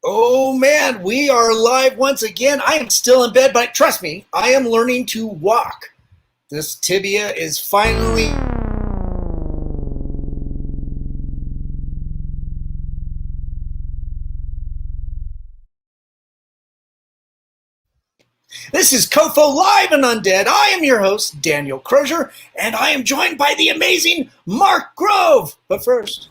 Oh man, we are live once again. I am still in bed, but trust me, I am learning to walk. This tibia is finally. This is COFOH Live Undead. I am your host, Daniel Crosier, and I am joined by the amazing Mark Grove. But first.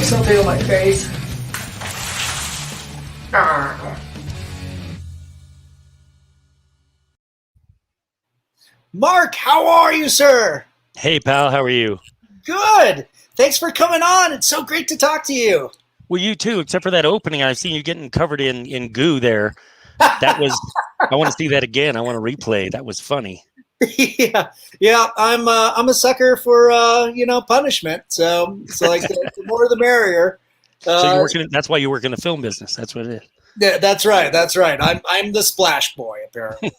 Something on my face. Mark, how are you, sir? Hey, pal, how are you? Good. Thanks for coming on. It's so great to talk to you. Well, you too, except for that opening. I've seen you getting covered in goo there. That was, I want to see that again. I want to replay. That was funny. Yeah. I'm a sucker for punishment. So like the more the merrier. So you're working. That's why you work in the film business. That's what it is. Yeah, that's right. I'm the splash boy, apparently.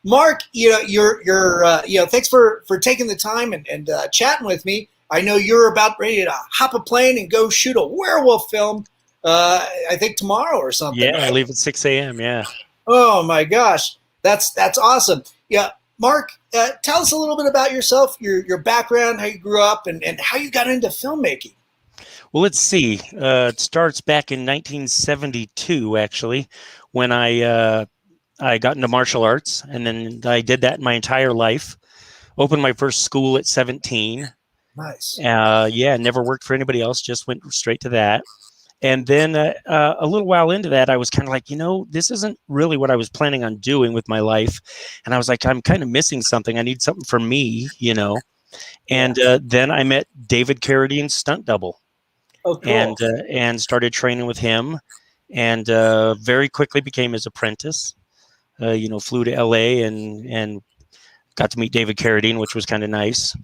Mark, thanks for taking the time and chatting with me. I know you're about ready to hop a plane and go shoot a werewolf film. I think tomorrow or something. Yeah, right? I leave at 6 a.m. Yeah. Oh my gosh, that's awesome. Yeah, Mark, tell us a little bit about yourself, your background, how you grew up, and how you got into filmmaking. Well, let's see. It starts back in 1972, actually, when I got into martial arts, and then I did that my entire life. Opened my first school at 17. Nice. Never worked for anybody else. Just went straight to that. And then a little while into that, I was kind of like, this isn't really what I was planning on doing with my life. And I was like, I'm kind of missing something. I need something for me, And then I met David Carradine's stunt double. Oh, cool. And started training with him, and very quickly became his apprentice. Flew to LA and got to meet David Carradine, which was kind of nice.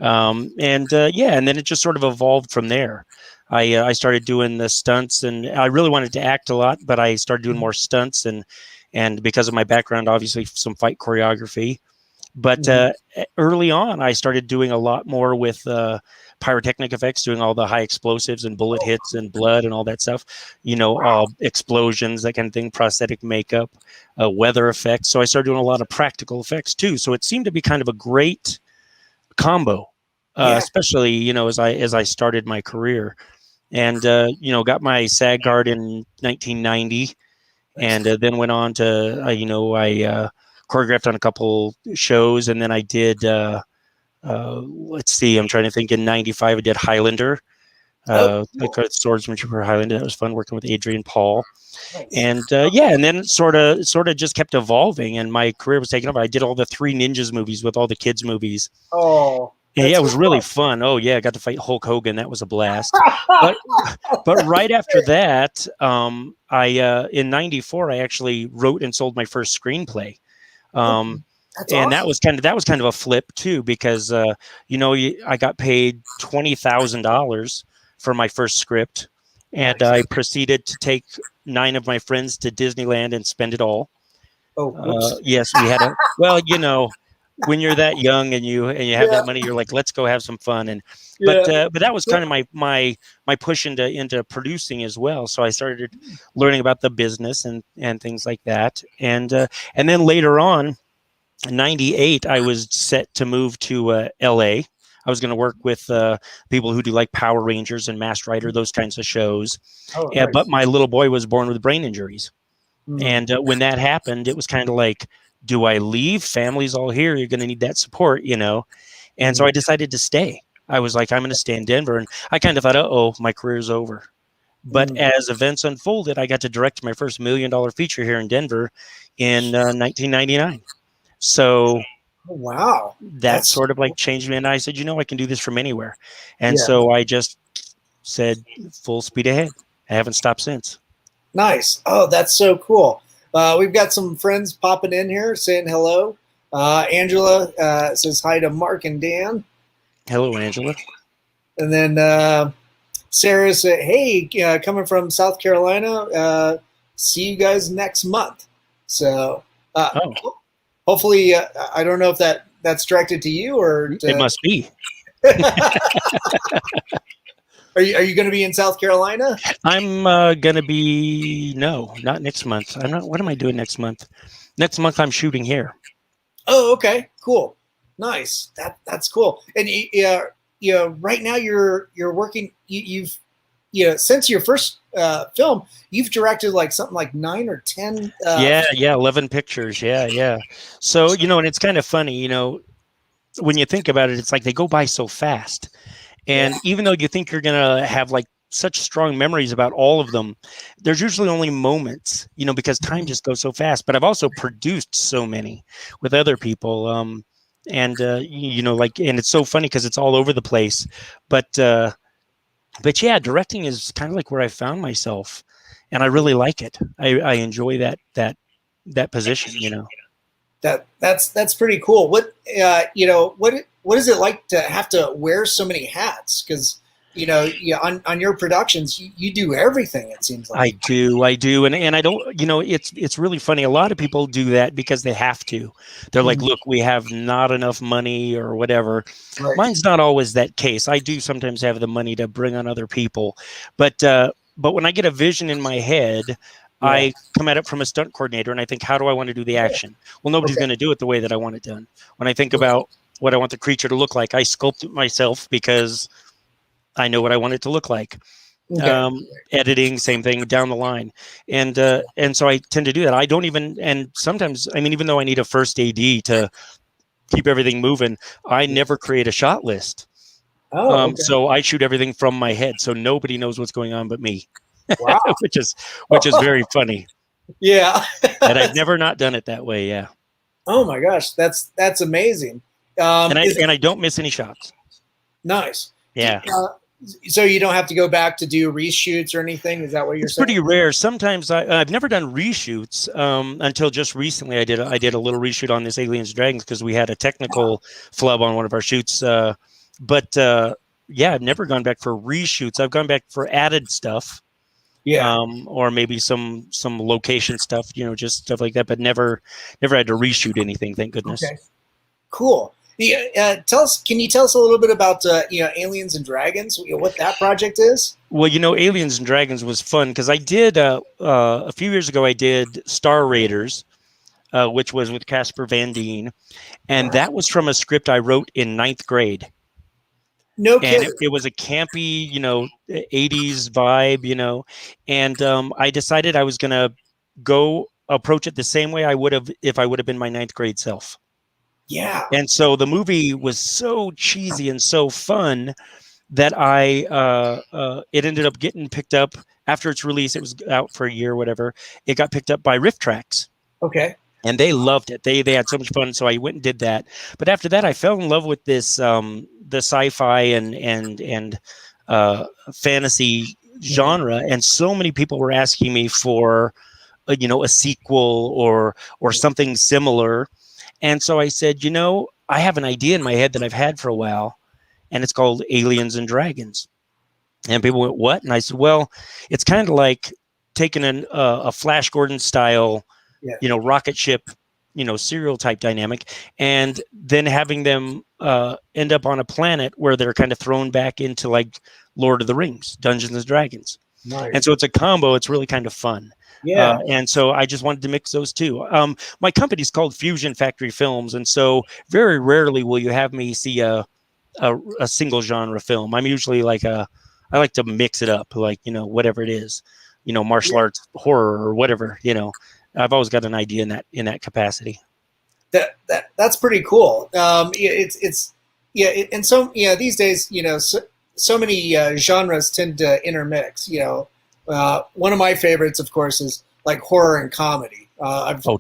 And then it just sort of evolved from there. I started doing the stunts, and I really wanted to act a lot, but I started doing more stunts, and because of my background, obviously some fight choreography. But early on, I started doing a lot more with pyrotechnic effects, doing all the high explosives and bullet hits and blood and all that stuff, explosions, that kind of thing, prosthetic makeup, weather effects. So I started doing a lot of practical effects too. So it seemed to be kind of a great combo, especially, as I started my career. And, got my SAG card in 1990, and then went on to, I choreographed on a couple shows, and then I did, let's see, I'm trying to think, in 95, I did Highlander, swordsmanship for Highlander. That was fun working with Adrian Paul. Nice. And and then it sort of just kept evolving, and my career was taking over. I did all the Three Ninjas movies with all the kids movies. Oh, yeah, it was really fun. Oh yeah, I got to fight Hulk Hogan. That was a blast. but right after that, I in '94, I actually wrote and sold my first screenplay. And awesome. that was kind of a flip too, because I got paid $20,000 for my first script, and nice. I proceeded to take 9 of my friends to Disneyland and spend it all. Oh, yes, we had when you're that young and you have that money, you're like, let's go have some fun. But that was kind of my push into producing as well. So I started learning about the business and things like that. And then later on, in 98, I was set to move to LA. I was going to work with people who do like Power Rangers and Masked Rider, those kinds of shows. Oh, nice. But my little boy was born with brain injuries. And when that happened, it was kind of like, do I leave? Family's all here. You're going to need that support, And so I decided to stay. I was like, I'm going to stay in Denver. And I kind of thought, my career's over. But as events unfolded, I got to direct my first $1 million feature here in Denver in 1999. So Oh, wow. That sort of like changed me. And I said, I can do this from anywhere. And Yeah. so I just said full speed ahead. I haven't stopped since. Nice. Oh, that's so cool. We've got some friends popping in here saying hello. Angela says hi to Mark and Dan. Hello, Angela. And then Sarah said, hey, coming from South Carolina, see you guys next month. So hopefully, I don't know if that's directed to you or it must be. Are you going to be in South Carolina? I'm going to be, no, not next month. I'm not. What am I doing next month? Next month, I'm shooting here. Oh, okay, cool, nice. That's cool. And right now you're working. You've since your first film, you've directed like something like 9 or 10. 11 pictures. Yeah. So and it's kind of funny, when you think about it, it's like they go by so fast. And even though you think you're going to have like such strong memories about all of them, there's usually only moments, because time just goes so fast. But I've also produced so many with other people. And it's so funny because it's all over the place. But yeah, directing is kind of like where I found myself, and I really like it. I enjoy that position, That's pretty cool. What what is it like to have to wear so many hats? Because on your productions, you do everything. It seems like I do, and I don't. It's really funny. A lot of people do that because they have to. They're like, look, we have not enough money or whatever. Right. Mine's not always that case. I do sometimes have the money to bring on other people, but when I get a vision in my head, I come at it from a stunt coordinator and I think, how do I want to do the action? Well, nobody's going to do it the way that I want it done. When I think about what I want the creature to look like, I sculpt it myself because I know what I want it to look like. Editing, same thing down the line. And so I tend to do that. I don't even, and sometimes, even though I need a first AD to keep everything moving, I never create a shot list. So I shoot everything from my head. So nobody knows what's going on but me. Wow. which is very funny. Yeah. And I've never not done it that way. Yeah. Oh my gosh. That's amazing. And I don't miss any shots. Nice. Yeah. So you don't have to go back to do reshoots or anything? Is that what you're saying? It's pretty rare. Sometimes I've never done reshoots until just recently. I did a little reshoot on this Aliens and Dragons because we had a technical flub on one of our shoots. But I've never gone back for reshoots. I've gone back for added stuff. Yeah. Or maybe some location stuff, just stuff like that, but never had to reshoot anything. Thank goodness. Okay. Cool. Yeah. Can you tell us a little bit about, Aliens and Dragons, what that project is? Well, Aliens and Dragons was fun because I did, a few years ago, I did Star Raiders, which was with Casper Van Dien. And that was from a script I wrote in 9th grade. No kidding. And it was a campy, 80s vibe, and I decided I was going to go approach it the same way I would have if I would have been my 9th grade self. Yeah. And so the movie was so cheesy and so fun that it ended up getting picked up after its release. It was out for a year or whatever. It got picked up by Riff Tracks. Okay. And they loved it. They had so much fun. So I went and did that. But after that, I fell in love with this, the sci-fi and fantasy genre. And so many people were asking me for, a sequel or something similar. And so I said, I have an idea in my head that I've had for a while, and it's called Aliens and Dragons. And people went, what? And I said, well, it's kind of like taking a Flash Gordon style, rocket ship, serial type dynamic, and then having them end up on a planet where they're kind of thrown back into like Lord of the Rings, Dungeons and Dragons. Nice. And so it's a combo. It's really kind of fun. Yeah. And so I just wanted to mix those two. My company's called Fusion Factory Films. And so very rarely will you have me see a single genre film. I'm usually I like to mix it up, whatever it is, martial arts, horror, or whatever, I've always got an idea in that capacity. That's pretty cool. And these days, so many genres tend to intermix. One of my favorites, of course, is like horror and comedy.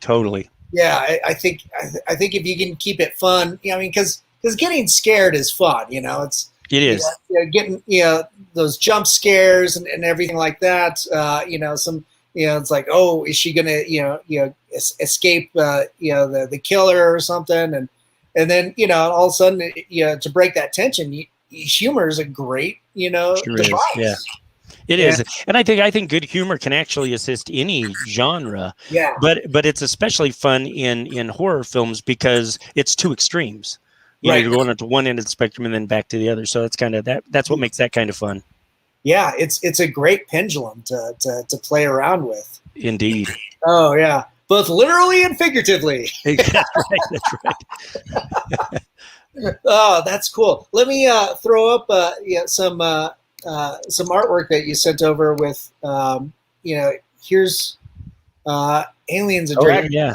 Totally. Yeah, I think if you can keep it fun, I mean, because getting scared is fun. It's It is. getting those jump scares and everything like that. Some it's like, oh, is she gonna escape the killer or something, and then all of a sudden to break that tension, humor is a great Sure is. Yeah. device. It Yeah, is, and I think good humor can actually assist any genre, yeah, but it's especially fun in horror films because it's two extremes. right. You're going into one end of the spectrum and then back to the other. So it's kind of that's what makes that kind of fun. Yeah, it's a great pendulum to play around with. Indeed. Oh yeah, both literally and figuratively. That's right. That's right. Oh, that's cool. Let me throw up some artwork that you sent over with here's aliens and Oh yeah, dragons. yeah.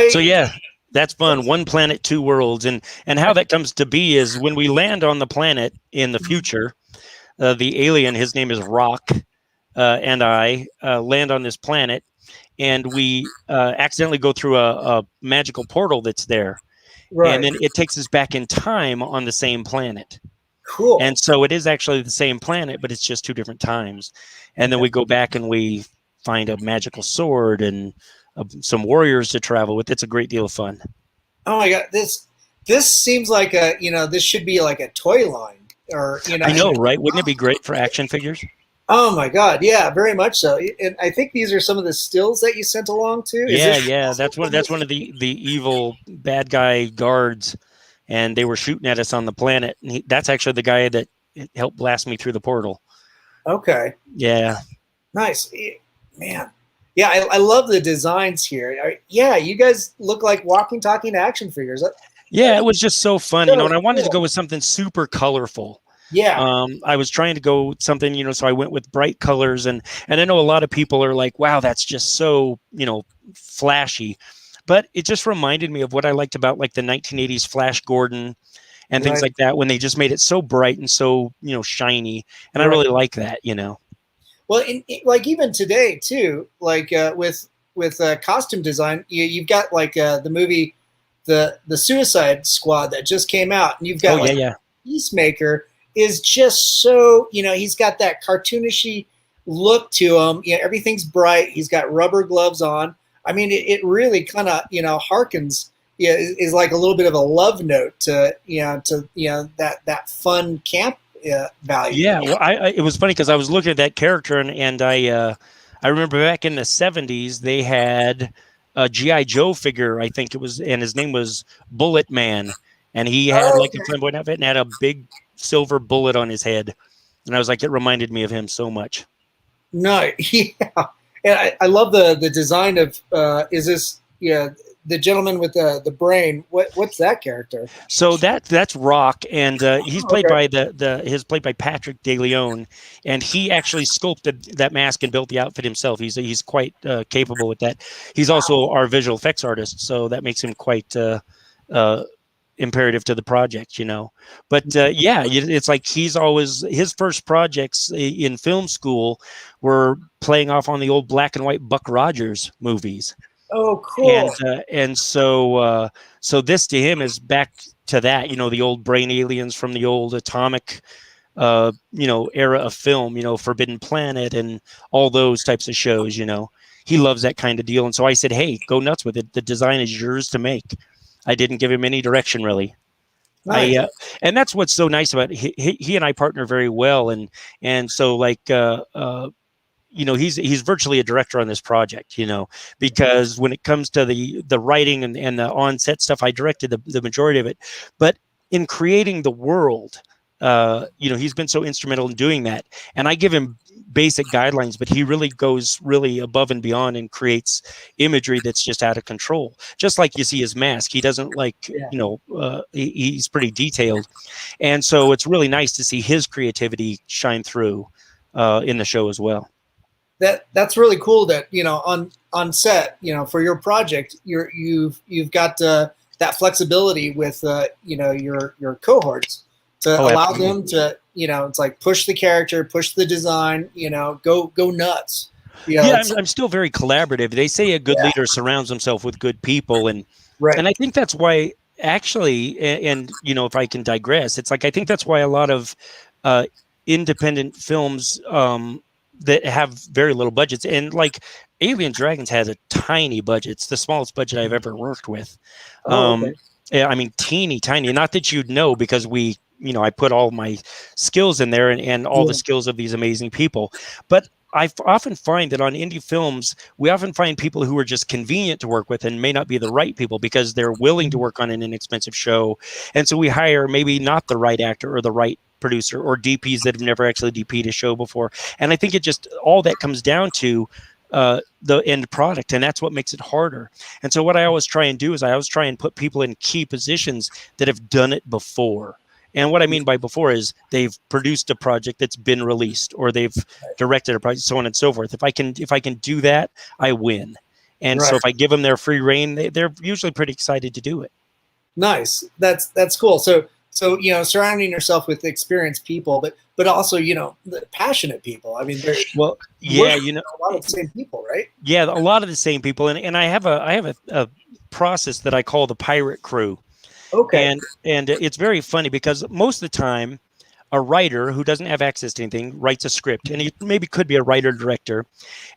So I yeah, that's fun. One planet, two worlds, and how that comes to be is when we land on the planet in the future, the alien, his name is Rock, and I land on this planet, and we accidentally go through a magical portal that's there, and right, then it takes us back in time on the same planet. cool. And so it is actually the same planet, but it's just two different times. And then we go back and we find a magical sword and some warriors to travel with. It's a great deal of fun. Oh my god, this seems like this should be like a toy line or I know, right? Wouldn't it be great for action figures? Oh my god, yeah, very much so. And I think these are some of the stills that you sent along too. Yeah, yeah. That's one of the evil bad guy guards, and they were shooting at us on the planet. And that's actually the guy that helped blast me through the portal. Okay. Yeah. Nice, man. Yeah, I love the designs here. Yeah, you guys look like walking, talking action figures. Yeah, it was just so fun, Really and I wanted to cool. go with something super colorful. Yeah, I was trying to go with something, so I went with bright colors, and I know a lot of people are like, wow, that's just so, flashy. But it just reminded me of what I liked about like the 1980s Flash Gordon and things right, like that, when they just made it so bright and so, shiny. And I right. really like that. Well, like even today too, like with costume design, you've got like the movie, the Suicide Squad that just came out, and you've Oh got yeah, like yeah. Peacemaker is just so he's got that cartoonishy look to him. Everything's bright. He's got rubber gloves on. I mean, it really kind of harkens. Yeah, is like a little bit of a love note to that fun camp value. Yeah, well, it was funny because I was looking at that character, and I remember back in the 70s they had a GI Joe figure, I think it was, and his name was Bullet Man, and he had Oh, like a flamboyant outfit and had a big silver bullet on his head, and I was like, it reminded me of him so much. no, yeah, and I love the design of is this the gentleman with the brain? What's that character? So that's Rock, and he's Oh, played okay. by played by Patrick DeLeon, and he actually sculpted that mask and built the outfit himself. He's quite capable with that. He's also our visual effects artist, so that makes him quite uh, imperative to the project. But yeah, it's like he's always his first projects in film school were playing off on the old black and white Buck Rogers movies. Oh, and cool. so this to him is back to that, the old brain aliens from the old atomic era of film, Forbidden Planet and all those types of shows. He loves that kind of deal, and so I said, hey, go nuts with it. The design is yours to make. I didn't give him any direction, really. Nice. And that's what's so nice about it. He and I partner very well, and so like he's virtually a director on this project, because when it comes to the writing and the on-set stuff, I directed the majority of it. But in creating the world, he's been so instrumental in doing that. And I give him basic guidelines, but he really goes really above and beyond and creates imagery that's just out of control. Just like you see his mask, he doesn't like, Yeah. He's pretty detailed. And so it's really nice to see his creativity shine through in the show as well. That's really cool that on set for your project you've got that flexibility with your cohorts to allow Absolutely. them to it's like push the character, push the design, go nuts. Yeah, I'm still very collaborative. They say a good Yeah. leader surrounds himself with good people, and Right. I think that's why actually, and you know, if I can digress, it's like I think that's why a lot of uh, independent films that have very little budgets, and like Alien Dragons has a tiny budget. It's the smallest budget I've ever worked with. Oh, okay. Yeah, I mean, teeny tiny. Not that you'd know because we, you know, I put all my skills in there and all the skills of these amazing people, but I often find that on indie films, we often find people who are just convenient to work with and may not be the right people because they're willing to work on an inexpensive show. And so we hire maybe not the right actor or the right producer or DPs that have never actually DP'd a show before. And I think it just, all that comes down to the end product. And that's what makes it harder. And so what I always try and do is I always try and put people in key positions that have done it before. And what I mean by before is they've produced a project that's been released, or they've directed a project, so on and so forth. If I can do that, I win. And so if I give them their free reign, they're usually pretty excited to do it. Nice. That's cool. So you know, surrounding yourself with experienced people, but also, you know, passionate people. I mean, you know, a lot of the same people, right? Yeah, a lot of the same people, and I have a process that I call the pirate crew. Okay. And it's very funny because most of the time, a writer who doesn't have access to anything writes a script, and he maybe could be a writer director,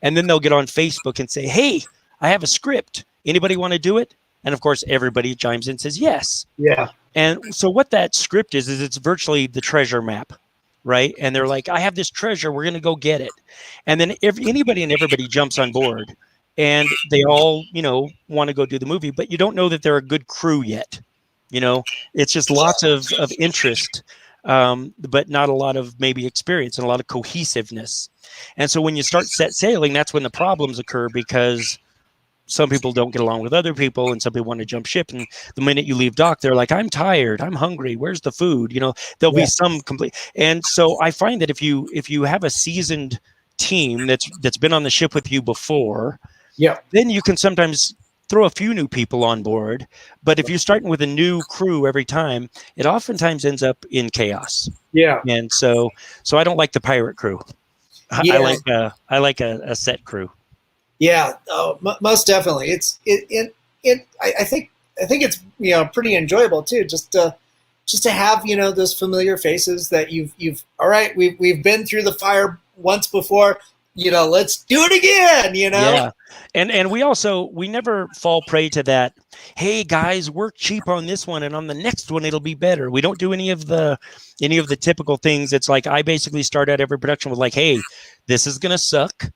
and then they'll get on Facebook and say, "Hey, I have a script. Anybody want to do it?" And of course, everybody chimes in and says yes. Yeah. And so what that script is it's virtually the treasure map, right? And they're like, "I have this treasure. We're going to go get it." And then anybody and everybody jumps on board, and they all, you know, want to go do the movie, but you don't know that they're a good crew yet. You know, it's just lots of interest, but not a lot of maybe experience and a lot of cohesiveness. And so when you start set sailing, that's when the problems occur because some people don't get along with other people and some people want to jump ship. And the minute you leave dock, they're like, "I'm tired. I'm hungry. Where's the food?" You know, there'll be some complete. And so I find that if you have a seasoned team that's been on the ship with you before, then you can sometimes throw a few new people on board. But if you're starting with a new crew every time, it oftentimes ends up in chaos. Yeah. And so I don't like the pirate crew. I like a set crew. Yeah. Oh, most definitely. I think it's, you know, pretty enjoyable too. Just to have, you know, those familiar faces that you've all right, we've been through the fire once before. You know, let's do it again, you know? Yeah. And we never fall prey to that. "Hey guys, work cheap on this one and on the next one it'll be better." We don't do any of the typical things. It's like I basically start out every production with like, "Hey, this is going to suck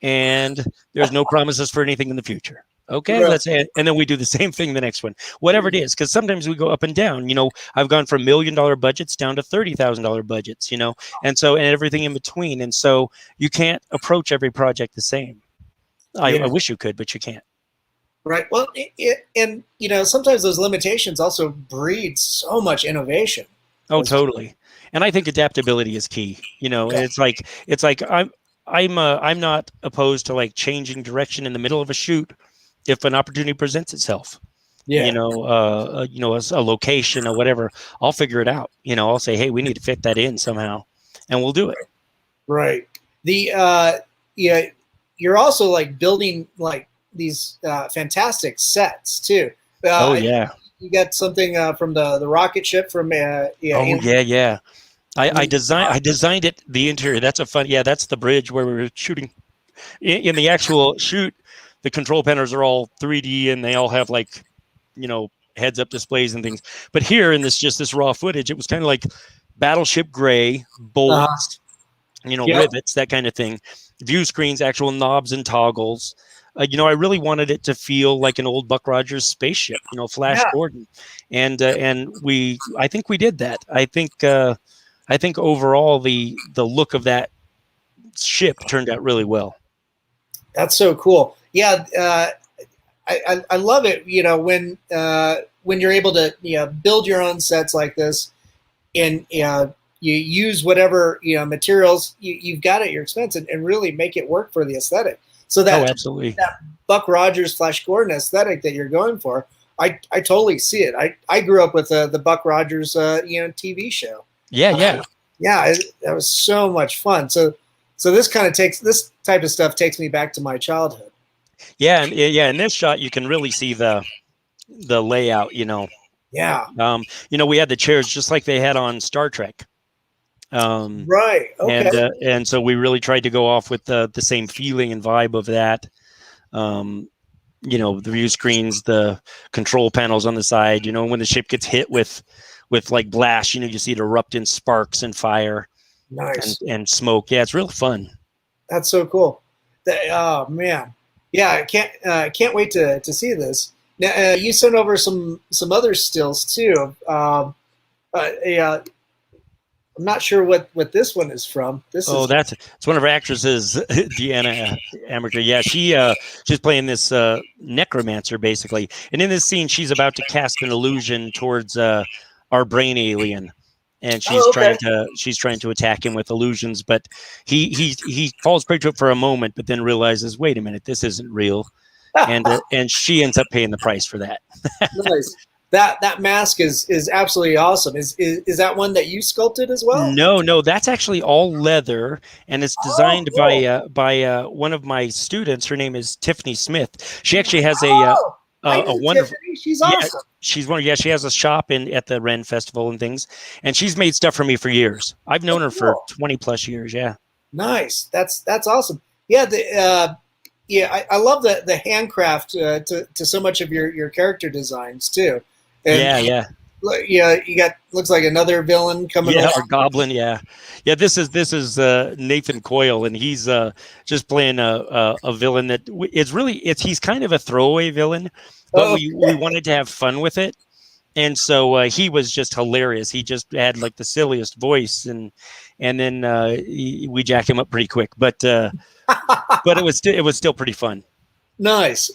and there's no promises for anything in the future." Okay, let's and then we do the same thing the next one, whatever it is, because sometimes we go up and down. You know, I've gone from $1 million budgets down to $30,000 budgets. You know, and everything in between. And so you can't approach every project the same. I wish you could, but you can't. Right. Well, and you know, sometimes those limitations also breed so much innovation. Oh, totally. And I think adaptability is key. You know, and it's like I'm not opposed to like changing direction in the middle of a shoot if an opportunity presents itself. You know, a location or whatever, I'll figure it out. You know, I'll say, "Hey, we need to fit that in somehow," and we'll do it. Right. You're also like building like these fantastic sets too. Oh yeah. You got something from the rocket ship from I designed it, the interior. That's that's the bridge where we were shooting. In the actual shoot, the control panels are all 3D and they all have like, you know, heads up displays and things. But here in this raw footage, it was kind of like battleship gray, bolts, you know, rivets, that kind of thing. View screens, actual knobs and toggles. You know, I really wanted it to feel like an old Buck Rogers spaceship, you know, Flash Gordon. And I think we did that. I think overall the look of that ship turned out really well. That's so cool. Yeah. I love it. You know, when you're able to, you know, build your own sets like this and, you use whatever, you know, materials you've got at your expense and really make it work for the aesthetic. So that, absolutely. That Buck Rogers Flash Gordon aesthetic that you're going for, I totally see it. I grew up with the Buck Rogers, you know, TV show. Yeah. That was so much fun. So So this kind of this type of stuff takes me back to my childhood. Yeah, and yeah, in this shot you can really see the layout. Yeah. We had the chairs just like they had on Star Trek. Right. Okay. And so we really tried to go off with the same feeling and vibe of that. The view screens, the control panels on the side. When the ship gets hit with like blast, you see it erupt in sparks and fire. Nice. And smoke. Yeah, it's real fun. That's so cool. Oh man, yeah, I can't wait to see this. Now, you sent over some other stills too. Yeah, I'm not sure what this one is from. It's one of our actresses, Deanna Amaker. Yeah, she's playing this necromancer basically, and in this scene, she's about to cast an illusion towards our brain alien. And she's trying to attack him with illusions, but he falls prey to it for a moment, but then realizes, wait a minute, this isn't real, and she ends up paying the price for that. Nice. That mask is absolutely awesome. Is that one that you sculpted as well? No, that's actually all leather, and it's designed by one of my students. Her name is Tiffany Smith. She actually has a wonderful. Tiffany. She's awesome. She's one. Yeah, she has a shop at the Ren Festival and things, and she's made stuff for me for years. I've known her for 20 plus years. Yeah. Nice. That's awesome. Yeah. I love the handcraft to so much of your character designs too. And yeah. You got looks like another villain coming. Yeah, our goblin. Yeah. This is Nathan Coyle, and he's just playing a villain that he's kind of a throwaway villain, but we wanted to have fun with it, and so he was just hilarious. He just had like the silliest voice, and then we jack him up pretty quick, but it was still pretty fun. Nice.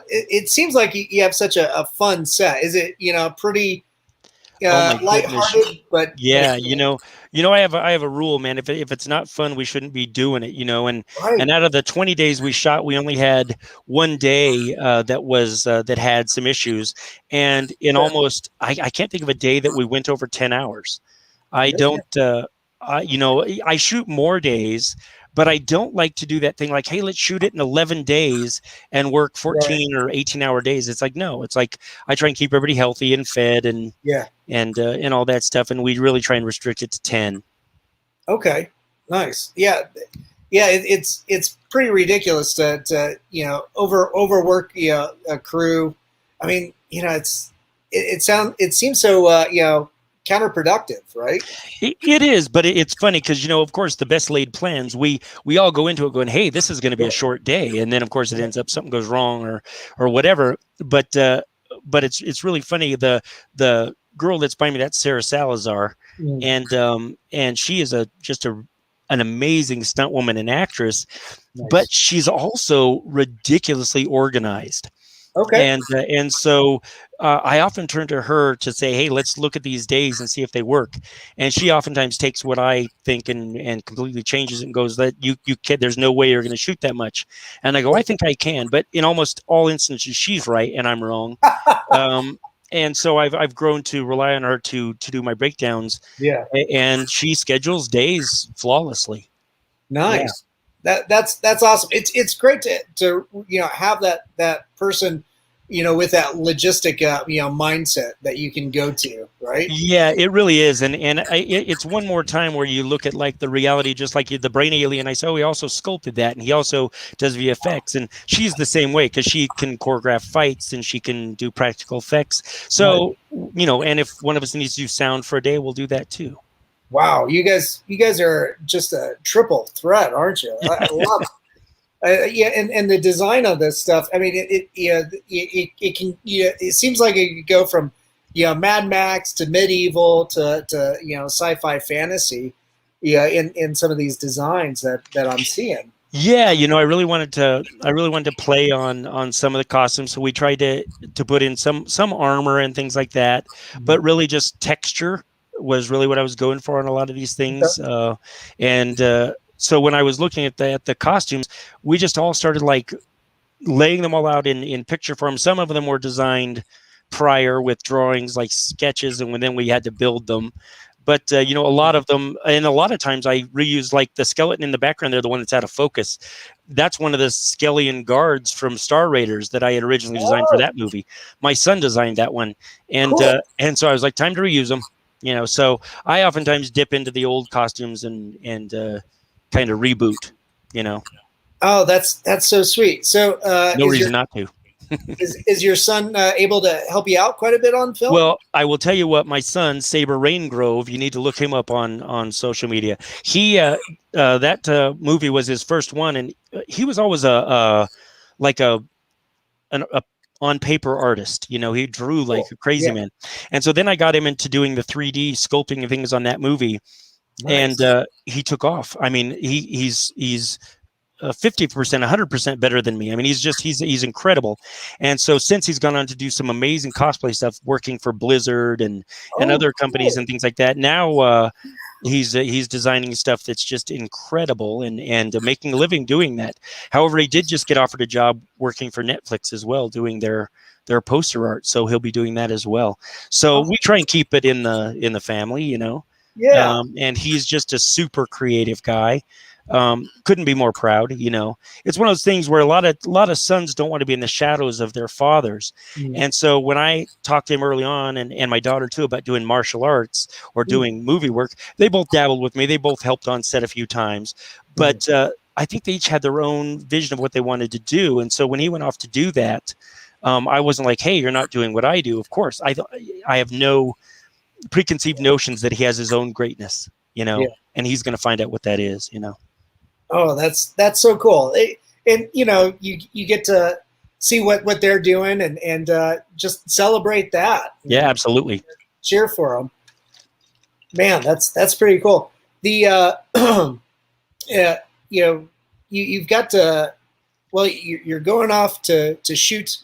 It seems like you have such a fun set. Is it pretty lighthearted? But yeah, I have a rule, man. If it's not fun, we shouldn't be doing it. And out of the 20 days we shot, we only had one day that had some issues, and almost I can't think of a day that we went over 10 hours. I shoot more days, but I don't like to do that thing like, hey, let's shoot it in 11 days and work 14 or 18-hour days. It's like, no, it's like I try and keep everybody healthy and fed and all that stuff. And we really try and restrict it to 10. Okay. Nice. Yeah. It's pretty ridiculous to overwork, a crew. I mean, it seems so, counterproductive, right? It is, but it's funny because of course the best laid plans, we all go into it going, hey, this is going to be a short day, and then of course it ends up something goes wrong or whatever. But it's really funny. The girl that's by me, that's Sarah Salazar, and she is an amazing stunt woman and actress, but she's also ridiculously organized. Okay. And so I often turn to her to say, hey, let's look at these days and see if they work. And she oftentimes takes what I think and completely changes it and goes, that you can, there's no way you're going to shoot that much. And I go, I think I can. But in almost all instances, she's right and I'm wrong. And so I've grown to rely on her to do my breakdowns. Yeah. And she schedules days flawlessly. Nice. Yeah. That's awesome. It's great to have that person, with that logistic mindset that you can go to, right? Yeah, it really is, and it's one more time where you look at like the reality, just like the brain alien. I said, he also sculpted that, and he also does VFX, and she's the same way because she can choreograph fights and she can do practical effects. So and if one of us needs to do sound for a day, we'll do that too. Wow, you guys are just a triple threat, aren't you? I love it. And the design of this stuff. I mean, it can. It seems like it could go from Mad Max to medieval to sci-fi fantasy. In some of these designs that I'm seeing. Yeah, I really wanted to play on some of the costumes, so we tried to put in some armor and things like that, but really just texture was really what I was going for on a lot of these things. So when I was looking at the costumes, we just all started like laying them all out in picture form. Some of them were designed prior with drawings like sketches, and then we had to build them. But you know, a lot of them, and a lot of times I reuse like the skeleton in the background. They're the one that's out of focus. That's one of the Skellion guards from Star Raiders that I had originally designed for Oh, that movie. My son designed that one, cool. and so I was like, time to reuse them. You know, so I oftentimes dip into the old costumes and kind of reboot. You know, Oh, that's so sweet. So, no reason not to. is your son able to help you out quite a bit on film? Well, I will tell you what, my son, Saber Raingrove, you need to look him up on social media. He that movie was his first one, and he was always like a on paper artist. You know, he drew like Cool. a crazy Yeah. man. And so then I got him into doing the 3D sculpting and things on that movie, Nice. and he took off. I mean, he's 50%, 100% better than me. I mean, he's incredible. And so since he's gone on to do some amazing cosplay stuff, working for Blizzard and Oh, other companies cool. and things like that, now he's designing stuff that's just incredible and making a living doing that. However, he did just get offered a job working for Netflix as well, doing their poster art. So he'll be doing that as well. So we try and keep it in the family, you know. Yeah. And he's just a super creative guy. Couldn't be more proud. You know, it's one of those things where a lot of sons don't want to be in the shadows of their fathers. And so when I talked to him early on, and my daughter too, about doing martial arts or doing movie work, they both dabbled with me. They both helped on set a few times, but I think they each had their own vision of what they wanted to do. And so when he went off to do that, I wasn't like, hey, you're not doing what I do. Of course, I have no preconceived notions that he has his own greatness, you know, and he's going to find out what that is, you know. Oh, that's so cool. And you know, you get to see what they're doing and just celebrate that. Yeah, absolutely. Cheer for them. Man, that's pretty cool. The you know, you've got to, well, you're going off to shoot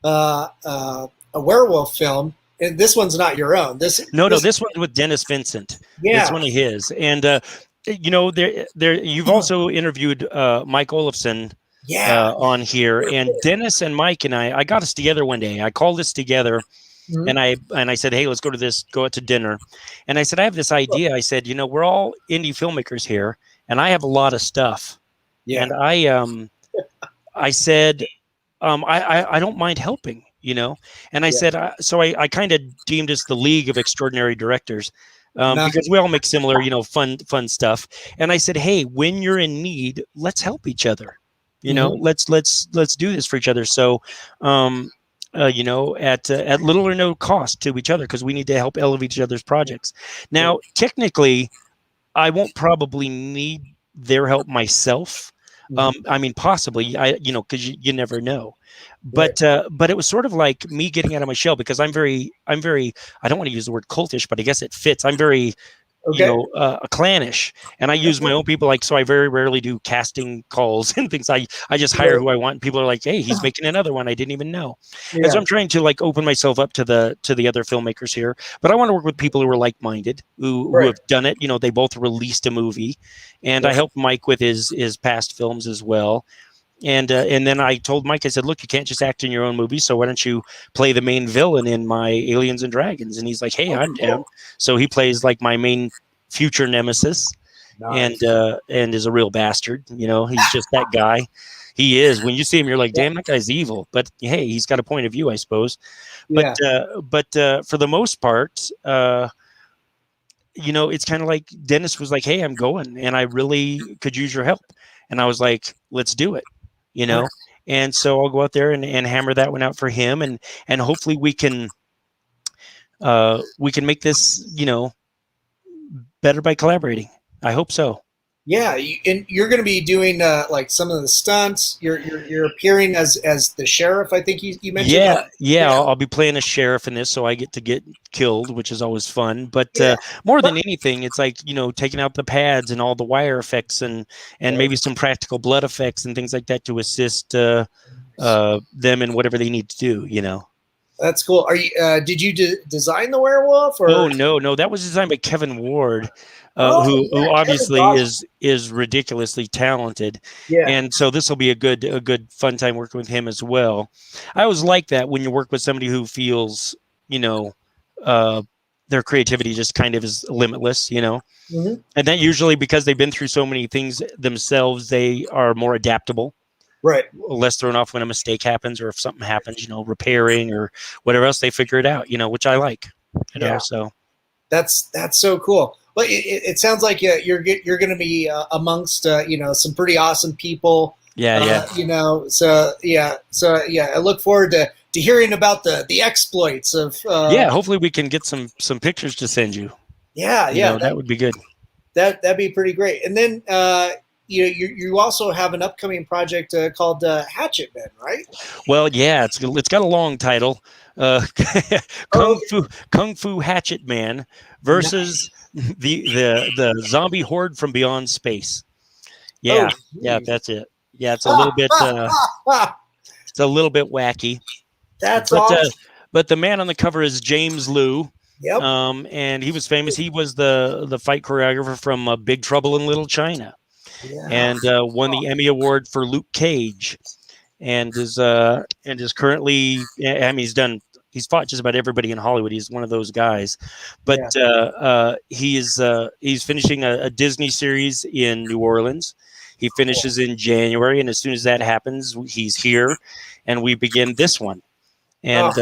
a werewolf film, and this one's not your own. This one's with Dennis Vincent. Yeah. It's one of his. And you know, you've also interviewed Mike Olafson on here, and Dennis and Mike and I got us together one day. I called us together, and I said, hey, let's go out to dinner. And I said, I have this idea. I said, you know, we're all indie filmmakers here, and I have a lot of stuff. Yeah. And I said, I don't mind helping, you know. And I said, so I kind of deemed us the League of Extraordinary Directors. Because we all make similar, you know, fun stuff. And I said, hey, when you're in need, let's help each other. You know, let's do this for each other. So, you know, at little or no cost to each other, because we need to help elevate each other's projects. Now, technically, I won't probably need their help myself. I mean, possibly, you know, because you never know. But it was sort of like me getting out of my shell, because I'm very, I don't want to use the word cultish, but I guess it fits. I'm very, you know, clannish, and I use my own people. Like, so I very rarely do casting calls and things. I just hire who I want. And people are like, hey, he's making another one I didn't even know. And so I'm trying to like open myself up to the other filmmakers here, but I want to work with people who are like-minded, who have done it. You know, they both released a movie, and I helped Mike with his past films as well. And then I told Mike, I said, look, you can't just act in your own movie, so why don't you play the main villain in my Aliens and Dragons? And he's like, hey, I'm down. So he plays like my main future nemesis. Nice. And is a real bastard. You know, he's just that guy. He is. When you see him, you're like, damn, that guy's evil. But hey, he's got a point of view, I suppose. But for the most part, you know, it's kind of like Dennis was like, hey, I'm going, and I really could use your help. And I was like, let's do it. You know, and so I'll go out there and hammer that one out for him, and hopefully we can make this, you know, better by collaborating. I hope so. Yeah, and you're going to be doing like some of the stunts. You're appearing as the sheriff, I think you mentioned. Yeah. I'll be playing a sheriff in this, so I get to get killed, which is always fun. But more than anything, it's like, you know, taking out the pads and all the wire effects and maybe some practical blood effects and things like that to assist them in whatever they need to do. You know. That's cool. Are you? Did you design the werewolf? Or? Oh no, that was designed by Kevin Ward. Who obviously is ridiculously talented, and so this will be a good fun time working with him as well. I always like that when you work with somebody who feels, you know, their creativity just kind of is limitless, you know. Mm-hmm. And then usually because they've been through so many things themselves, they are more adaptable, Right. less thrown off when a mistake happens or if something happens, you know, repairing or whatever else, they figure it out, you know, which I like, you know. So that's so cool. Well, it sounds like you're going to be amongst you know, some pretty awesome people. yeah. You know, so yeah, I look forward to hearing about the exploits of. Yeah, hopefully we can get some pictures to send you. Yeah, you know, that would be good. That'd be pretty great. And then you also have an upcoming project called Hatchet Men, right? Well, yeah, it's got a long title. Kung Fu Hatchet Man versus the zombie horde from beyond space. Yeah, that's it. Yeah, it's a little bit it's a little bit wacky. That's awesome. But the man on the cover is James Liu. Yep. And he was famous. He was the fight choreographer from Big Trouble in Little China, and won the Emmy Award for Luke Cage, and is currently. I mean, he's fought just about everybody in Hollywood. He's one of those guys, but he's finishing a Disney series in New Orleans. He finishes in January, and as soon as that happens, he's here, and we begin this one. And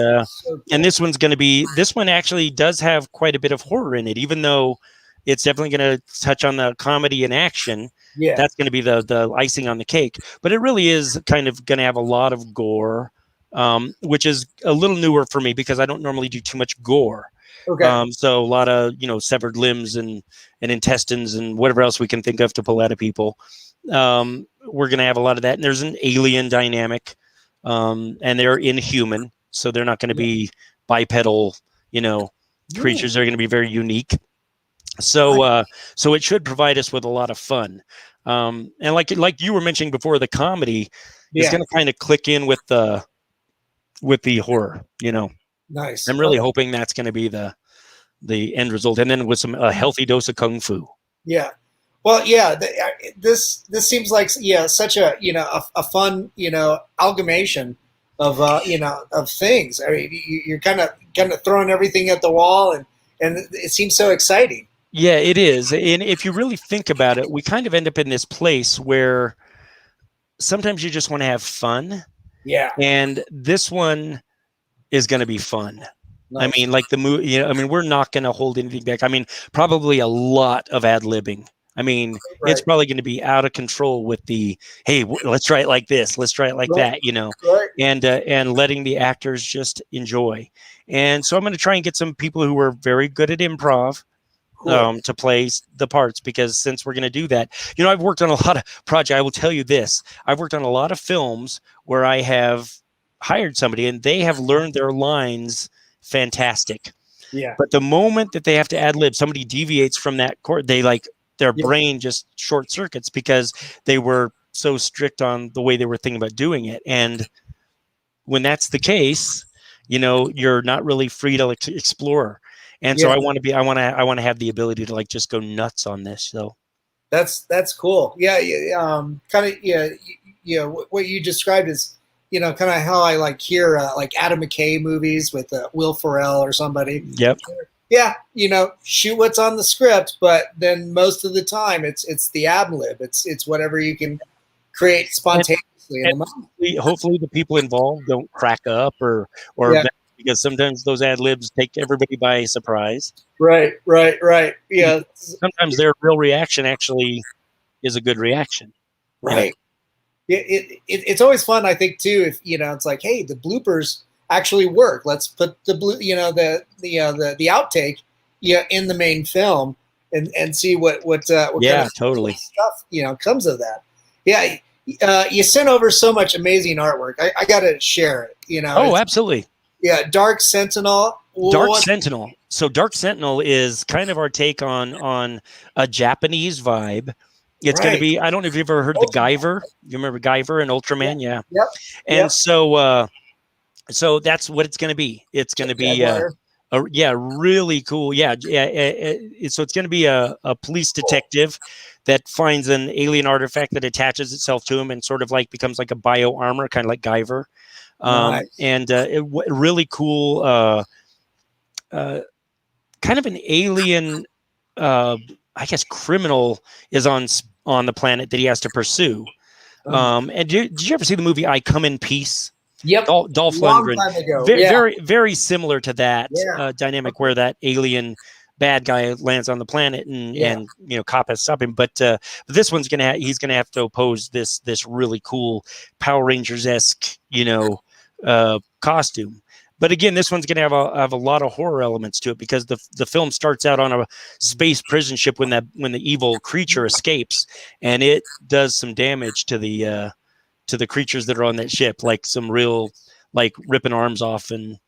and this one actually does have quite a bit of horror in it, even though it's definitely going to touch on the comedy and action. Yeah, that's going to be the icing on the cake. But it really is kind of going to have a lot of gore, which is a little newer for me because I don't normally do too much gore. Okay. So a lot of severed limbs and intestines and whatever else we can think of to pull out of people. We're going to have a lot of that, and there's an alien dynamic, and they're inhuman. So they're not going to be bipedal, creatures. They're going to be very unique. So so it should provide us with a lot of fun. And like you were mentioning before, the comedy is going to kind of click in with the horror. Nice. I'm really hoping that's going to be the end result, and then with a healthy dose of kung fu. Yeah. Well, yeah. This seems like such a a fun amalgamation of of things. I mean, you're kind of throwing everything at the wall, and it seems so exciting. Yeah, it is. And if you really think about it, we kind of end up in this place where sometimes you just want to have fun. Yeah. And this one is going to be fun. Nice. I mean, like the movie, we're not going to hold anything back. I mean, probably a lot of ad-libbing. I mean, it's probably going to be out of control with the, hey, let's try it like this. Let's try it like that, and letting the actors just enjoy. And so I'm going to try and get some people who are very good at improv to play the parts, because since we're going to do that, I've worked on a lot of projects. I will tell you this. I've worked on a lot of films where I have hired somebody and they have learned their lines fantastic. Yeah. But the moment that they have to ad-lib, somebody deviates from that chord, their brain just short circuits because they were so strict on the way they were thinking about doing it. And when that's the case, you're not really free to explore. And so I want to have the ability to just go nuts on this. So that's cool. Yeah. What you described is, kind of how I hear Adam McKay movies with Will Ferrell or somebody. Yep. Yeah, shoot what's on the script, but then most of the time it's the ad-lib. It's whatever you can create spontaneously in the moment. Hopefully the people involved don't crack up or because sometimes those ad-libs take everybody by surprise. Right. Yeah. Sometimes their real reaction actually is a good reaction. Right. It's always fun, I think, too, if it's like, hey, the bloopers actually work. Let's put the the outtake in the main film and see what kind of totally stuff comes of that. Yeah, you sent over so much amazing artwork. I got to share it. Oh, absolutely. Yeah, Dark Sentinel. Sentinel. So Dark Sentinel is kind of our take on a Japanese vibe. It's going to be, I don't know if you've ever heard of the Guyver. You remember Guyver and Ultraman? Yeah. Yep. And so that's what it's going to be. It's going to be really cool. Yeah. So it's going to be a police detective that finds an alien artifact that attaches itself to him and sort of becomes like a bio armor, kind of like Guyver. Nice. And really cool kind of an alien, I guess, criminal is on the planet that he has to pursue. And did you ever see the movie I Come in Peace? Yep. Dolph Long Lundgren. time ago. Very, Yeah. very similar to that Yeah. dynamic where that alien bad guy lands on the planet and cop has to stop him. But this one's he's gonna have to oppose this really cool Power Rangers-esque, costume. But again, this one's gonna have a lot of horror elements to it because the film starts out on a space prison ship when the evil creature escapes, and it does some damage to the creatures that are on that ship, like some real, like ripping arms off and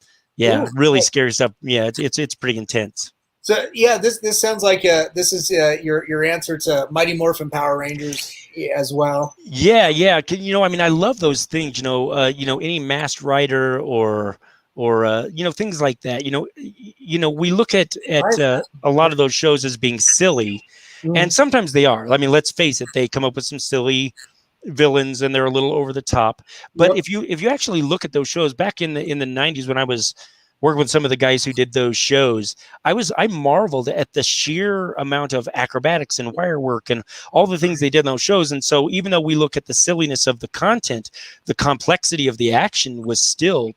really scary stuff. Yeah, it's pretty intense. So yeah, this sounds like this is your answer to Mighty Morphin Power Rangers as well. Yeah. I mean, I love those things. Any Masked Rider or things like that. We look at a lot of those shows as being silly, and sometimes they are. I mean, let's face it, they come up with some silly villains and they're a little over the top. But if you actually look at those shows back in the 90s when I was working with some of the guys who did those shows, I marveled at the sheer amount of acrobatics and wire work and all the things they did in those shows. And so even though we look at the silliness of the content, the complexity of the action was still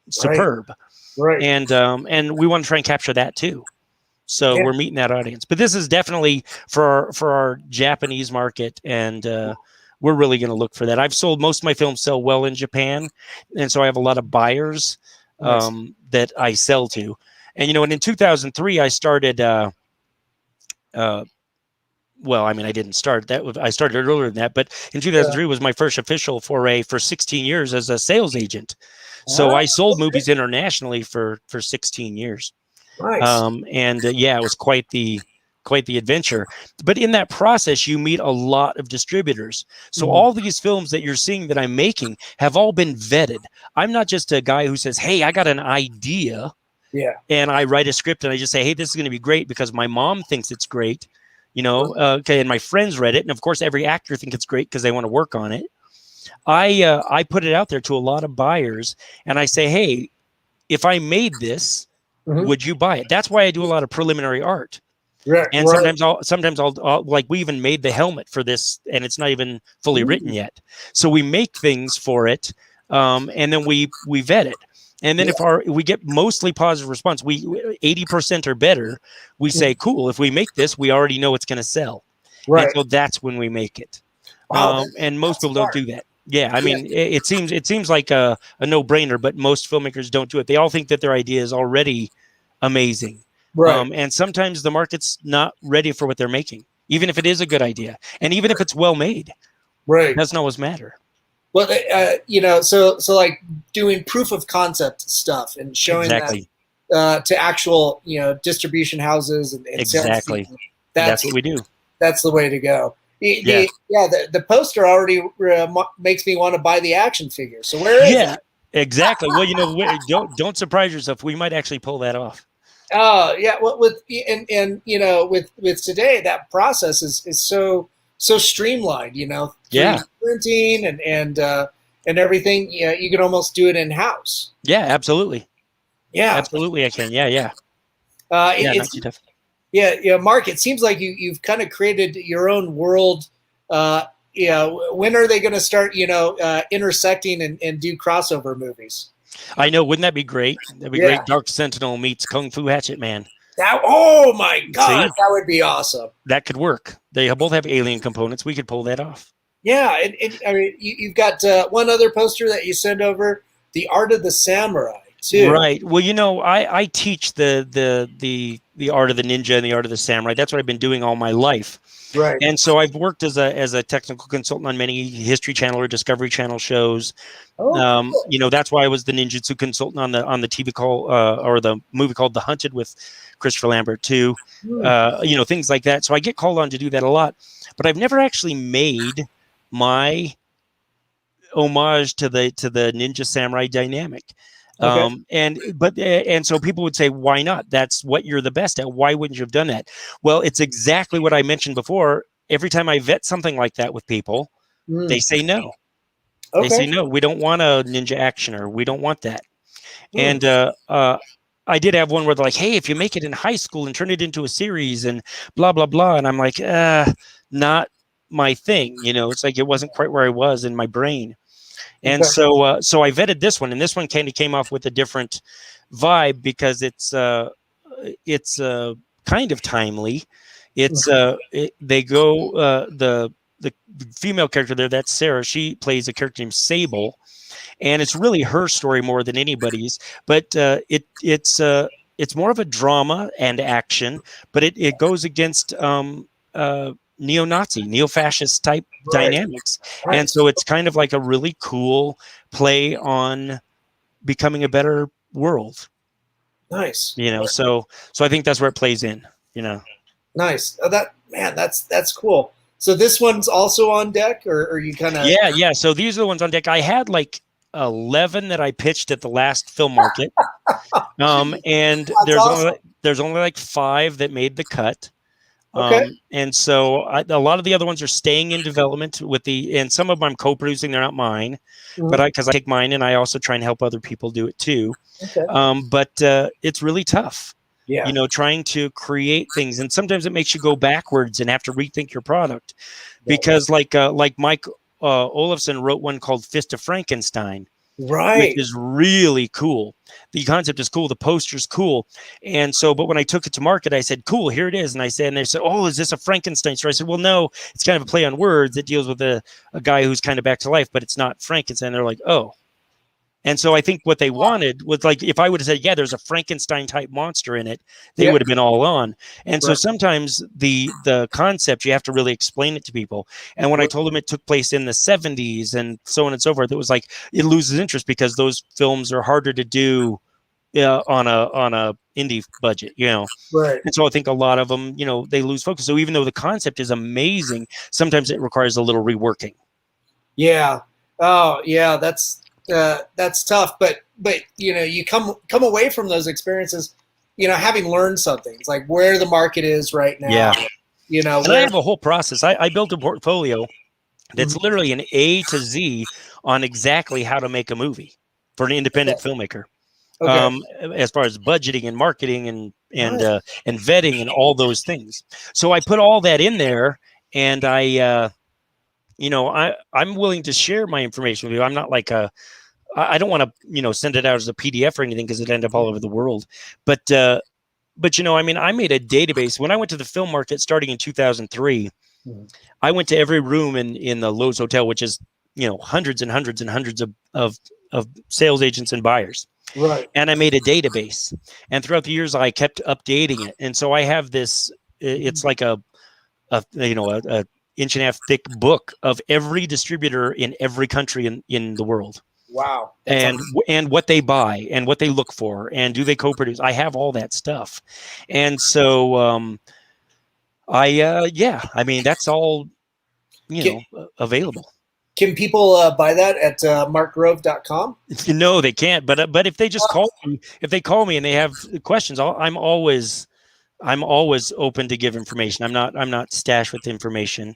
superb. Right. And we want to try and capture that too. So we're meeting that audience. But this is definitely for our Japanese market, and we're really going to look for that. I've sold most of my films sell well in Japan, and so I have a lot of buyers that I sell to. And and in 2003 I started well, I mean, I didn't start that. I started earlier than that, but in 2003 was my first official foray for 16 years as a sales agent. So I sold movies internationally for 16 years. Nice. It was quite the adventure. But in that process, you meet a lot of distributors. So all these films that you're seeing that I'm making have all been vetted. I'm not just a guy who says, "Hey, I got an idea." Yeah. And I write a script and I just say, "Hey, this is going to be great because my mom thinks it's great." And my friends read it, and of course every actor thinks it's great because they want to work on it. I put it out there to a lot of buyers, and I say, "Hey, if I made this, would you buy it?" That's why I do a lot of preliminary art. Right, and sometimes I'll like, we even made the helmet for this, and it's not even fully written yet. So we make things for it, and then we vet it. And then if we get mostly positive response, we 80% or better, we say, cool, if we make this, we already know it's going to sell. Right. And so that's when we make it. And most people don't do that. Yeah, I mean, it seems like a no-brainer, but most filmmakers don't do it. They all think that their idea is already amazing. Right. And sometimes the market's not ready for what they're making, even if it is a good idea. And even if it's well made. Right. It doesn't always matter. Well, so like doing proof of concept stuff and showing that to actual, distribution houses and exactly. That's what we do. That's the way to go. The poster already makes me want to buy the action figure. So where is it? Exactly. Well, don't surprise yourself. We might actually pull that off. Oh yeah. Well, with today, that process is so streamlined. Printing and everything. Yeah, you can almost do it in house. Yeah, absolutely. Yeah, absolutely. I can. Yeah. It's too tough. Yeah, Mark. It seems like you've kind of created your own world. When are they going to start? Intersecting and do crossover movies? I know. Wouldn't that be great? That'd be great. Dark Sentinel meets Kung Fu Hatchet Man. Oh my God, that would be awesome. That could work. They both have alien components. We could pull that off. Yeah, I mean, you've got one other poster that you send over, The Art of the Samurai, too. Right. Well, I teach the art of the ninja and the art of the samurai. That's what I've been doing all my life. Right. And so I've worked as a technical consultant on many History Channel or Discovery Channel shows. Cool. That's why I was the ninjutsu consultant on the TV call or the movie called The Hunted with Christopher Lambert too. Things like that. So I get called on to do that a lot, but I've never actually made my homage to the ninja samurai dynamic. Okay. And so people would say, why not? That's what you're the best at. Why wouldn't you have done that? Well, it's exactly what I mentioned before. Every time I vet something like that with people, they say no. Okay. They say no. We don't want a ninja actioner. We don't want that. And I did have one where they're like, hey, if you make it in high school and turn it into a series and blah, blah, blah. And I'm like, not my thing. You know, it's like it wasn't quite where I was in my brain. And Okay. so I vetted this one, and this one kind of came off with a different vibe because it's kind of timely. It's they go the female character there, that's Sarah. She plays a character named Sable, and it's really her story more than anybody's. But it's more of a drama and action, but it goes against neo-Nazi, neo-fascist type dynamics, and so it's kind of like a really cool play on becoming a better world. Nice. You know, so I think that's where it plays in. You know, nice. Oh, that's cool. So this one's also on deck, or you kind of yeah. So these are the ones on deck. I had like 11 that I pitched at the last film market, and there's only like 5 that made the cut. Okay. And so a lot of the other ones are staying in development and some of them I'm co-producing. They're not mine, but because I take mine and I also try and help other people do it too. Okay. But it's really tough, you know, trying to create things. And sometimes it makes you go backwards and have to rethink your product because like Mike Olafson wrote one called Fist of Frankenstein, which is really cool. The concept is cool. The poster's cool. And so, but when I took it to market, I said, cool, here it is. And they said, oh, is this a Frankenstein story? I said, well, no, it's kind of a play on words. It deals with a guy who's kind of back to life, but it's not Frankenstein. They're like, oh. And so I think what they wanted was like, if I would have said, yeah, there's a Frankenstein type monster in it, they would have been all on. And so sometimes the concept, you have to really explain it to people. And when I told them it took place in the 70s and so on and so forth, it was like, it loses interest because those films are harder to do on a indie budget, you know? Right. And so I think a lot of them, you know, they lose focus. So even though the concept is amazing, sometimes it requires a little reworking. Yeah. Oh yeah. That's tough, but you know, you come away from those experiences, you know, having learned something. It's like where the market is right now. Yeah. You know, and I have a whole process. I built a portfolio that's literally an A to Z on exactly how to make a movie for an independent filmmaker. As far as budgeting and marketing and vetting and all those things. So I put all that in there, and you know, I'm willing to share my information with you. I'm not like I don't want to, you know, send it out as a PDF or anything because it'd end up all over the world. But you know, I mean, I made a database when I went to the film market starting in 2003. I went to every room in the Lowe's Hotel, which is, you know, hundreds and hundreds and hundreds of sales agents and buyers. Right. And I made a database, and throughout the years I kept updating it. And so I have this. It's like a you know a inch and a half thick book of every distributor in every country in the world. Wow. And what they buy and what they look for and do they co-produce. I have all that stuff. And so I mean, that's all, you know, available. Can people buy that at markgrove.com? No, they can't. But if they just call me and they have questions, I'm always open to give information. I'm not stashed with information.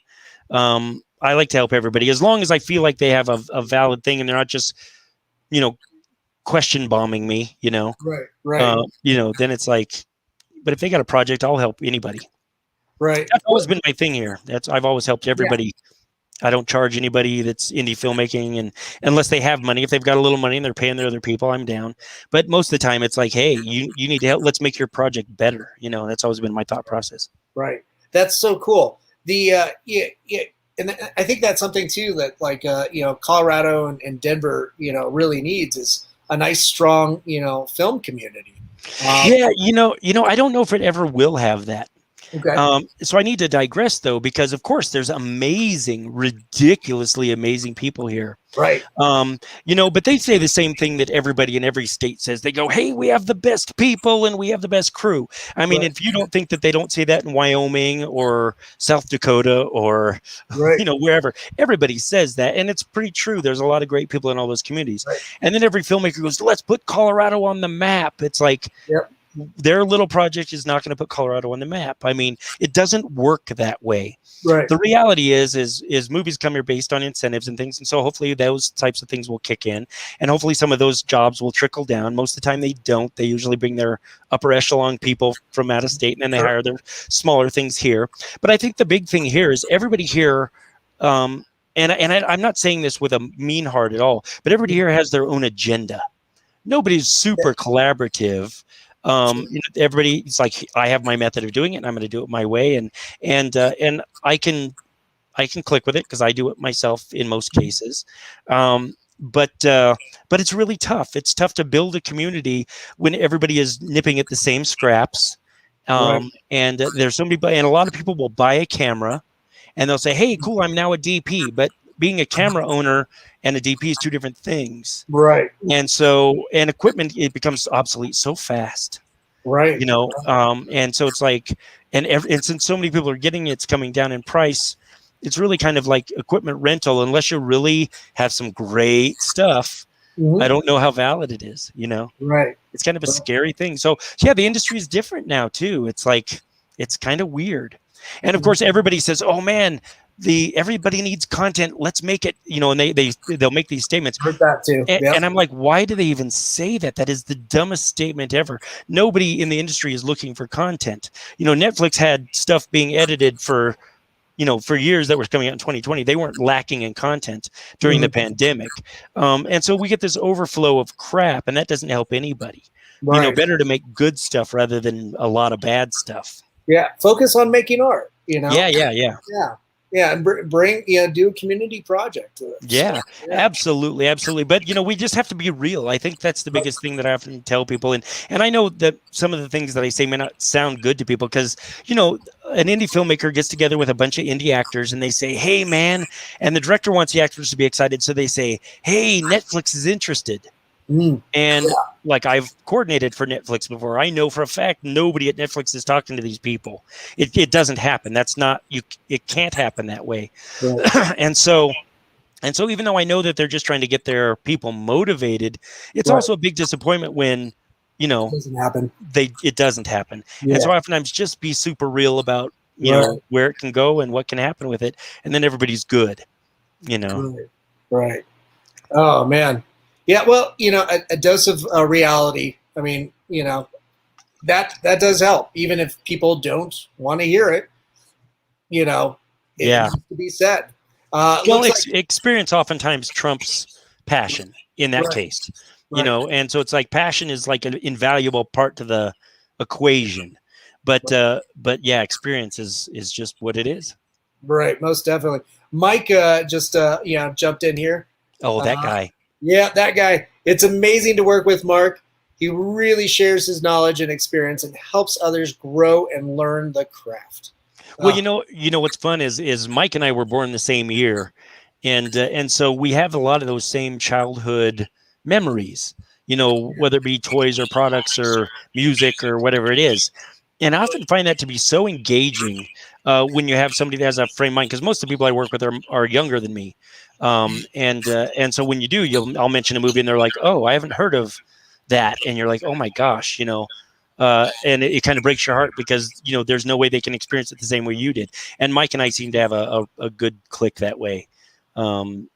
I like to help everybody as long as I feel like they have a valid thing and they're not just, you know, question bombing me, you know. Right. You know, then it's like, but if they got a project, I'll help anybody. Right. That's always been my thing here. I've always helped everybody. Yeah. I don't charge anybody that's indie filmmaking, and unless they have money. If they've got a little money and they're paying their other people, I'm down. But most of the time it's like, hey, you need to help. Let's make your project better. You know, that's always been my thought process. Right. That's so cool. The and I think that's something too that like you know, Colorado and Denver, you know, really needs is a nice, strong, you know, film community. Yeah, you know, I don't know if it ever will have that. Okay. So I need to digress though, because of course there's amazing, ridiculously amazing people here. Right. You know, but they say the same thing that everybody in every state says. They go, hey, we have the best people and we have the best crew. I mean, if you don't think that they don't say that in Wyoming or South Dakota or, you know, wherever, everybody says that. And it's pretty true. There's a lot of great people in all those communities. Right. And then every filmmaker goes, let's put Colorado on the map. It's like, their little project is not going to put Colorado on the map. I mean, it doesn't work that way. Right. The reality is movies come here based on incentives and things, and so hopefully those types of things will kick in, and hopefully some of those jobs will trickle down. Most of the time they don't. They usually bring their upper echelon people from out of state, and then they hire their smaller things here. But I think the big thing here is everybody here, I'm not saying this with a mean heart at all, but everybody here has their own agenda. Nobody's super collaborative. Everybody, it's like, I have my method of doing it, and I'm going to do it my way, and I can click with it because I do it myself in most cases. But it's really tough. It's tough to build a community when everybody is nipping at the same scraps. And there's so many, and a lot of people will buy a camera and they'll say, "Hey, cool, I'm now a DP," but being a camera owner and a DP is two different things. Right. And so, and equipment, it becomes obsolete so fast. Right. And so it's like, and since so many people are getting it, it's coming down in price. It's really kind of like equipment rental, unless you really have some great stuff. I don't know how valid it is, Right. It's kind of a scary thing. So yeah, the industry is different now too. It's like, it's kind of weird. And of course, everybody says, "Oh man, everybody needs content. Let's make it," and they'll make these statements. Heard that too. And I'm like, why do they even say that? That is the dumbest statement ever. Nobody in the industry is looking for content. Netflix had stuff being edited for years that was coming out in 2020. They weren't lacking in content during the pandemic. And so we get this overflow of crap, and that doesn't help anybody. Right. Better to make good stuff rather than a lot of bad stuff. Yeah. Focus on making art, Yeah, and bring do a community project. Yeah, absolutely. But we just have to be real. I think that's the biggest thing that I often tell people, and I know that some of the things that I say may not sound good to people because an indie filmmaker gets together with a bunch of indie actors and they say, "Hey, man," and the director wants the actors to be excited, so they say, "Hey, Netflix is interested." And like, I've coordinated for Netflix before. I know for a fact nobody at Netflix is talking to these people. It doesn't happen. That's not it can't happen that way. Right. And so even though I know that they're just trying to get their people motivated, it's also a big disappointment when it doesn't happen. It doesn't happen. Yeah. And so oftentimes just be super real about where it can go and what can happen with it, and then everybody's good. Right. Oh man. Yeah, well, a dose of reality. I mean, that does help, even if people don't want to hear it. It needs to be said. Experience oftentimes trumps passion in that case. And so it's like passion is like an invaluable part to the equation, but yeah, experience is just what it is. Right, most definitely. Mike just jumped in here. Oh, that guy. Yeah, that guy. It's amazing to work with Mark. He really shares his knowledge and experience and helps others grow and learn the craft. Well, what's fun is Mike and I were born the same year, and so we have a lot of those same childhood memories. Whether it be toys or products or music or whatever it is. And I often find that to be so engaging when you have somebody that has a frame of mind, because most of the people I work with are younger than me. And so when you do, I'll mention a movie and they're like, "Oh, I haven't heard of that." And you're like, "Oh my gosh," and it kind of breaks your heart because, there's no way they can experience it the same way you did. And Mike and I seem to have a good click that way. And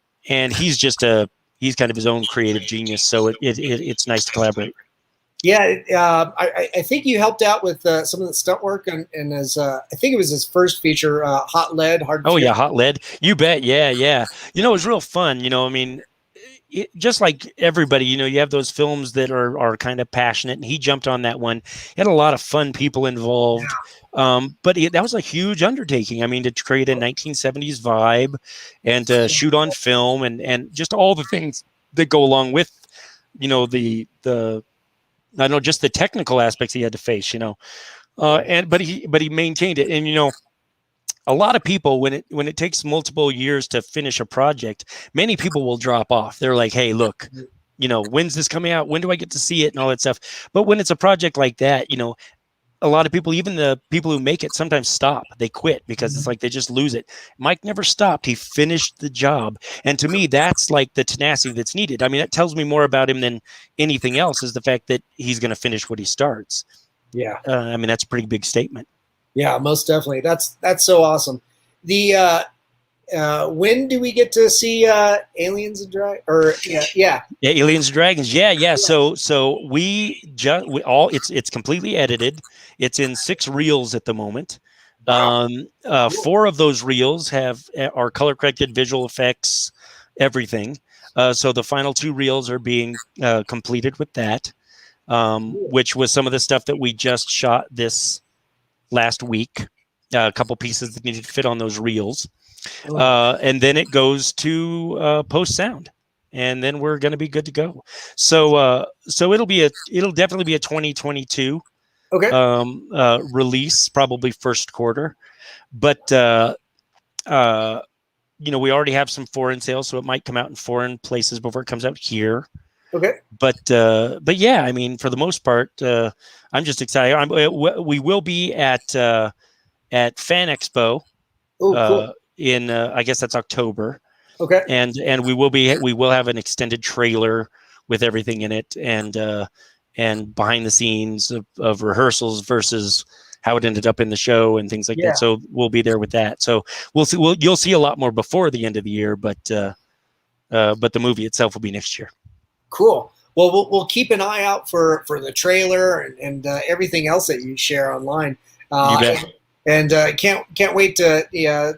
he's kind of his own creative genius. So it's nice to collaborate. Yeah, I think you helped out with some of the stunt work and his, I think it was his first feature, Hot Lead. Yeah, Hot Lead. You bet. Yeah. It was real fun. I mean, just like everybody, you have those films that are kind of passionate, and he jumped on that one. He had a lot of fun people involved. Yeah. But that was a huge undertaking. I mean, to create a 1970s vibe and to shoot on film and just all the things that go along with, I know just the technical aspects he had to face, but he maintained it. And, a lot of people, when it takes multiple years to finish a project, many people will drop off. They're like, "Hey, look, when's this coming out? When do I get to see it?" And all that stuff. But when it's a project like that, a lot of people, even the people who make it, sometimes stop. They quit because it's like they just lose it. Mike never stopped. He finished the job. And to me, that's like the tenacity that's needed. I mean, that tells me more about him than anything else, is the fact that he's going to finish what he starts. Yeah. I mean, that's a pretty big statement. Yeah, most definitely. That's so awesome. The when do we get to see Aliens and Dragons? Or yeah. Aliens and Dragons. Yeah. So it's completely edited. It's in 6 reels at the moment. Wow. 4 of those reels are color corrected, visual effects, everything. So the final 2 reels are being completed with that, which was some of the stuff that we just shot this last week. A couple pieces that needed to fit on those reels. And then it goes to post sound, and then we're going to be good to go. So it'll definitely be a 2022 release, probably first quarter. But we already have some foreign sales, so it might come out in foreign places before it comes out here. Okay. But yeah, I mean, for the most part, I'm just excited. We will be at Fan Expo. Cool. In I guess that's October. Okay. And we will have an extended trailer with everything in it, and behind the scenes of rehearsals versus how it ended up in the show and things like that. So we'll be there with that. So we'll see. You'll see a lot more before the end of the year, but the movie itself will be next year. Cool. Well, we'll keep an eye out for the trailer and everything else that you share online. You bet. And can't wait to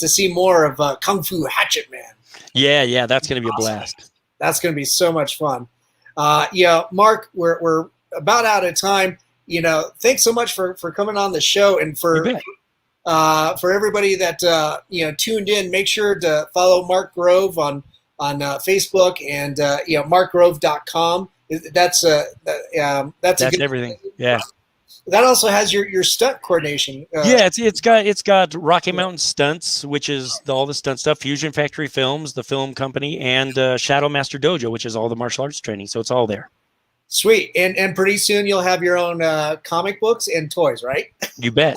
see more of Kung Fu Hatchet Man. Yeah, that's going to be a blast. That's going to be so much fun. Mark, we're about out of time. Thanks so much for coming on the show, and for everybody that tuned in. Make sure to follow Mark Grove on Facebook and markgrove.com. That's everything. Yeah. That also has your stunt coordination. It's got Rocky Mountain Stunts, which is all the stunt stuff, Fusion Factory Films, the film company, and Shadow Master Dojo, which is all the martial arts training. So it's all there. Sweet. And pretty soon you'll have your own comic books and toys, right? You bet.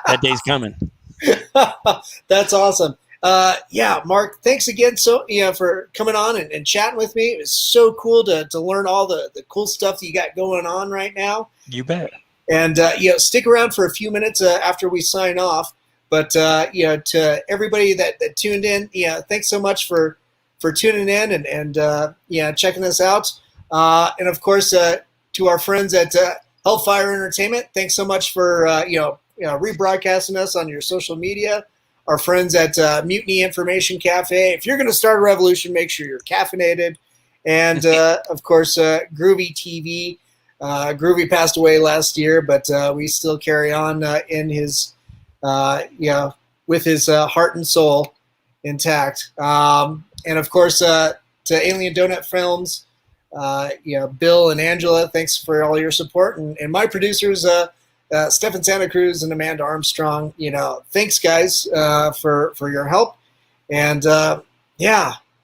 That day's coming. That's awesome. Mark, thanks again for coming on and chatting with me. It was so cool to learn all the cool stuff that you got going on right now. You bet. And stick around for a few minutes after we sign off. But to everybody that tuned in, thanks so much for tuning in and checking us out. And of course, to our friends at Hellfire Entertainment, thanks so much for rebroadcasting us on your social media. Our friends at Mutiny Information Cafe. If you're going to start a revolution, make sure you're caffeinated. And of course, Groovy TV. Groovy passed away last year, but we still carry on in his, with his heart and soul intact. And of course, to Alien Donut Films, Bill and Angela, thanks for all your support, and my producers, Stefan Santa Cruz and Amanda Armstrong. Thanks guys for your help, and to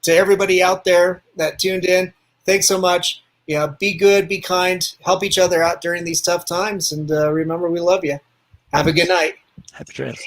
everybody out there that tuned in, thanks so much. Be good, be kind, help each other out during these tough times, and remember, we love you. Have a good night. Happy trails.